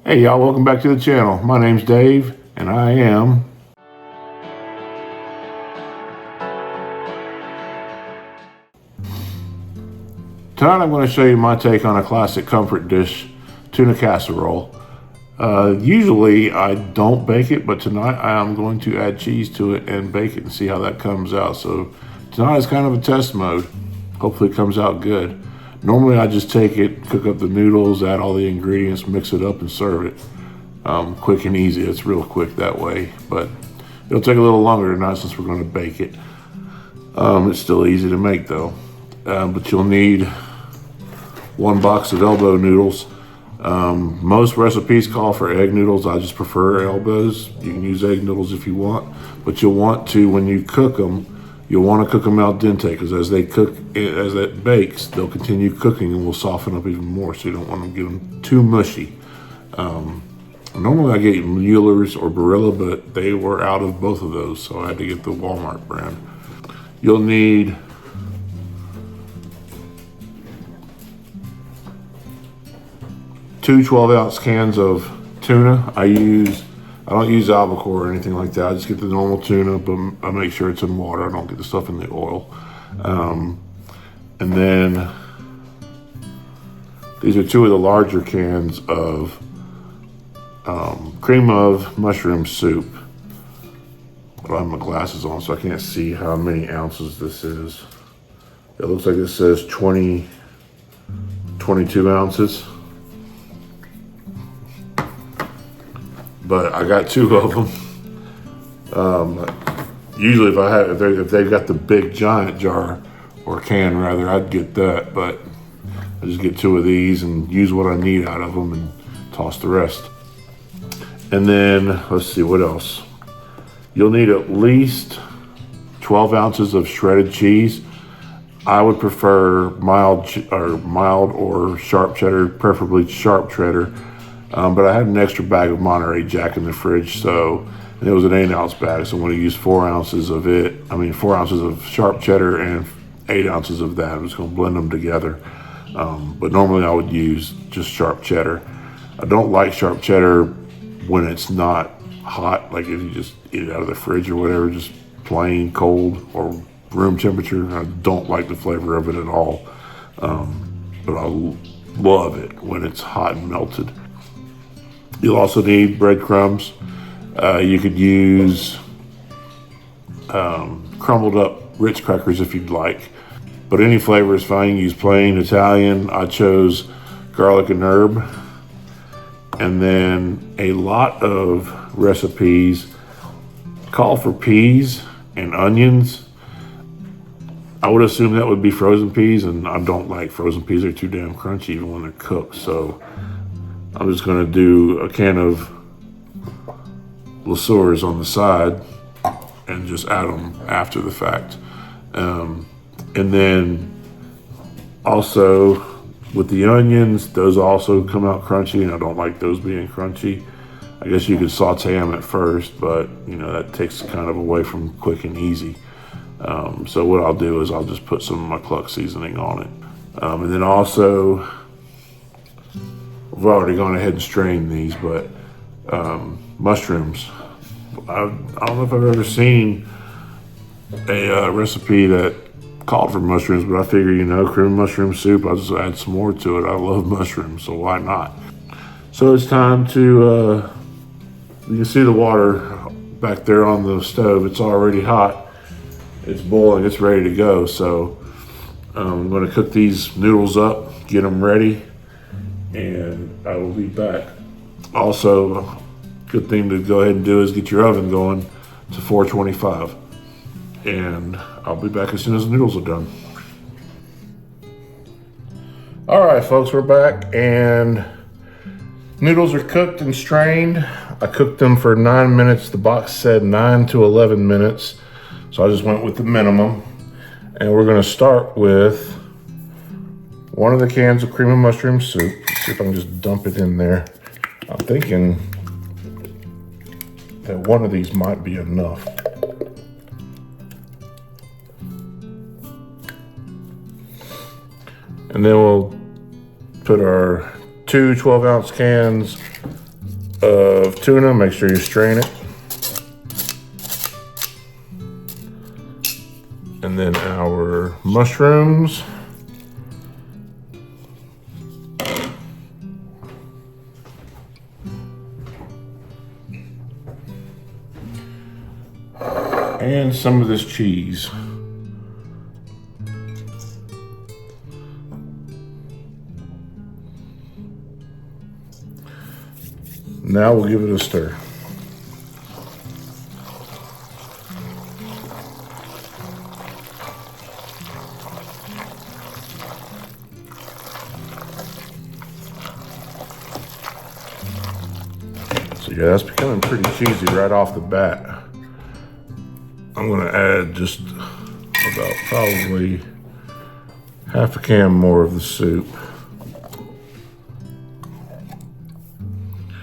Hey y'all, welcome back to the channel. My name's Dave, and I am tonight I'm going to show you my take on a classic comfort dish, tuna casserole. Usually I don't bake it, but tonight I am going to add cheese to it and bake it and see how that comes out. So tonight is kind of a test mode. Hopefully it comes out good. Normally I just take it, cook up the noodles, add all the ingredients, mix it up and serve it. Quick and easy. It's real quick that way, but it'll take a little longer tonight since we're going to bake it. It's still easy to make though. But you'll need 1 box of elbow noodles. Most recipes call for egg noodles. I just prefer elbows. You can use egg noodles if you want, but you'll want to, when you cook them, you'll want to cook them al dente, because as they cook, as it bakes, they'll continue cooking and will soften up even more. So you don't want to get them too mushy. Normally I get Mueller's or Barilla, but they were out of both of those, so I had to get the Walmart brand. You'll need two 12-ounce cans of tuna. I don't use albacore or anything like that. I just get the normal tuna, but I make sure it's in water. I don't get the stuff in the oil. And then these are 2 of the larger cans of cream of mushroom soup. I don't have my glasses on, so I can't see how many ounces this is. It looks like it says 22 ounces. But I got 2 of them. Usually if they've got the big giant jar, or can rather, I'd get that, but I just get 2 of these and use what I need out of them and toss the rest. And then, let's see, what else? You'll need at least 12 ounces of shredded cheese. I would prefer mild or sharp cheddar, preferably sharp cheddar. But I had an extra bag of Monterey Jack in the fridge, and it was an 8-ounce bag, so I'm going to use 4 ounces of 4 ounces of sharp cheddar and 8 ounces of that. I'm just going to blend them together. But normally I would use just sharp cheddar. I don't like sharp cheddar when it's not hot, like if you just eat it out of the fridge or whatever, just plain cold or room temperature. I don't like the flavor of it at all. But I love it when it's hot and melted. You'll also need breadcrumbs. You could use crumbled up Ritz crackers if you'd like, but any flavor is fine. Use plain Italian. I chose garlic and herb. And then a lot of recipes call for peas and onions. I would assume that would be frozen peas, and I don't like frozen peas. They're too damn crunchy even when they're cooked. So I'm just going to do a can of LaSours on the side and just add them after the fact. And then also with the onions, those also come out crunchy, and I don't like those being crunchy. I guess you could saute them at first, but that takes kind of away from quick and easy. So what I'll do is I'll just put some of my cluck seasoning on it. And then also, we've already gone ahead and strained these, but mushrooms. I don't know if I've ever seen a recipe that called for mushrooms, but I figure, cream mushroom soup, I'll just add some more to it. I love mushrooms, so why not? So it's time to, you can see the water back there on the stove. It's already hot. It's boiling, it's ready to go. So I'm gonna cook these noodles up, get them ready, and I will be back. Also, good thing to go ahead and do is get your oven going to 425. And I'll be back as soon as the noodles are done. All right, folks, we're back, and noodles are cooked and strained. I cooked them for 9 minutes. The box said 9 to 11 minutes, so I just went with the minimum. And we're gonna start with 1 of the cans of cream of mushroom soup. Let's see if I can just dump it in there. I'm thinking that 1 of these might be enough. And then we'll put our 2 12-ounce cans of tuna. Make sure you strain it. And then our mushrooms. And some of this cheese. Now we'll give it a stir. So yeah, that's becoming pretty cheesy right off the bat. I'm gonna add just about probably half a can more of the soup.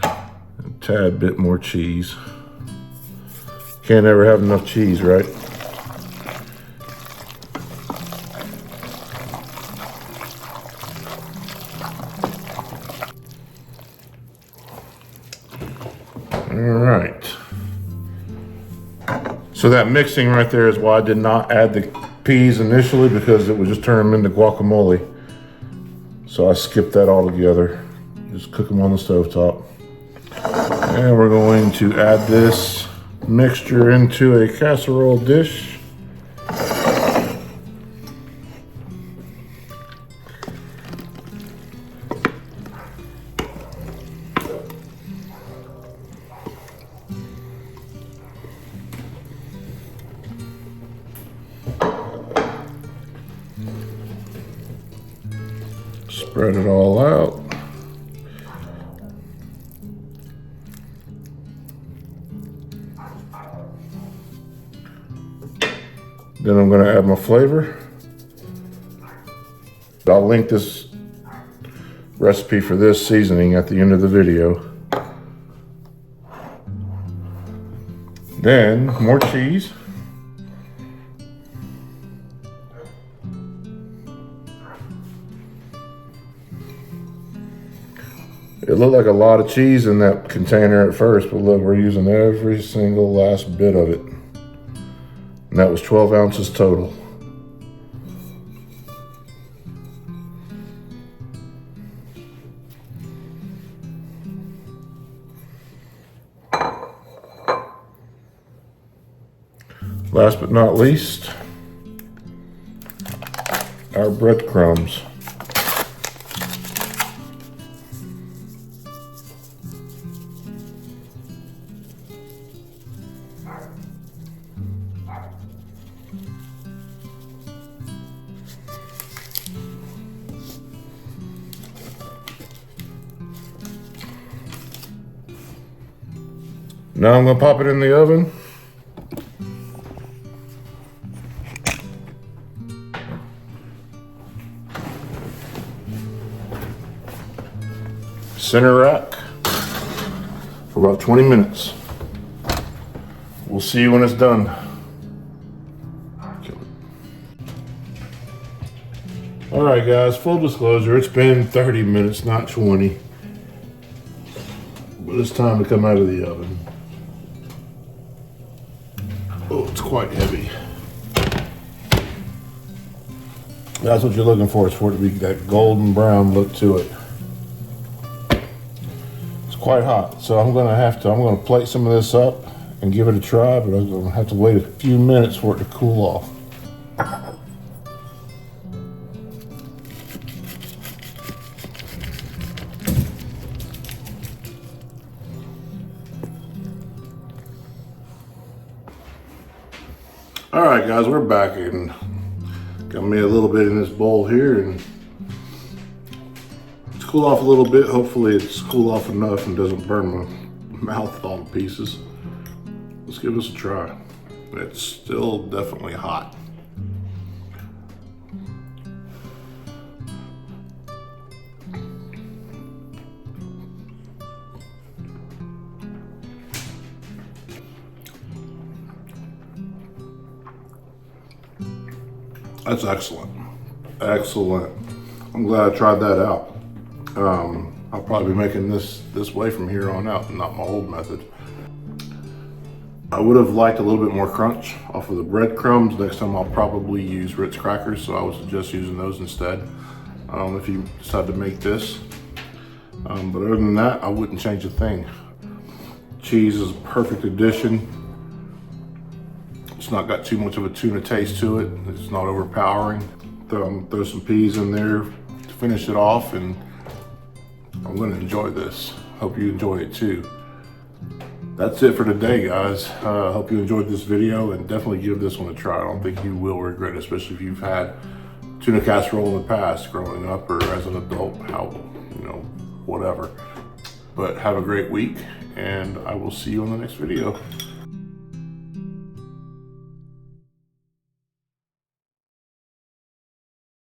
A tad bit more cheese. Can't ever have enough cheese, right? All right. So that mixing right there is why I did not add the peas initially, because it would just turn them into guacamole. So I skipped that altogether. Just cook them on the stovetop. And we're going to add this mixture into a casserole dish. Spread it all out. Then I'm going to add my flavor. I'll link this recipe for this seasoning at the end of the video. Then more cheese. It looked like a lot of cheese in that container at first, but look, we're using every single last bit of it. And that was 12 ounces total. Last but not least, our breadcrumbs. Now I'm going to pop it in the oven. Center rack for about 20 minutes. We'll see you when it's done. All right, guys, full disclosure, it's been 30 minutes, not 20. But it's time to come out of the oven. Oh, it's quite heavy. That's what you're looking for, is for it to be that golden brown look to it. It's quite hot, so I'm gonna plate some of this up and give it a try, but I'm gonna have to wait a few minutes for it to cool off. All right, guys, we're back, and got me a little bit in this bowl here, and it's cool off a little bit. Hopefully it's cool off enough and doesn't burn my mouth all to pieces. Let's give this a try. It's still definitely hot. That's excellent. Excellent. I'm glad I tried that out. I'll probably be making this way from here on out, not my old method. I would have liked a little bit more crunch off of the breadcrumbs. Next time I'll probably use Ritz crackers, so I would suggest using those instead if you decide to make this. But other than that, I wouldn't change a thing. Cheese is a perfect addition. It's not got too much of a tuna taste to it. It's not overpowering. Throw some peas in there to finish it off, and I'm gonna enjoy this. Hope you enjoy it too. That's it for today, guys. Hope you enjoyed this video, and definitely give this one a try. I don't think you will regret it, especially if you've had tuna casserole in the past, growing up or as an adult, whatever. But have a great week, and I will see you on the next video.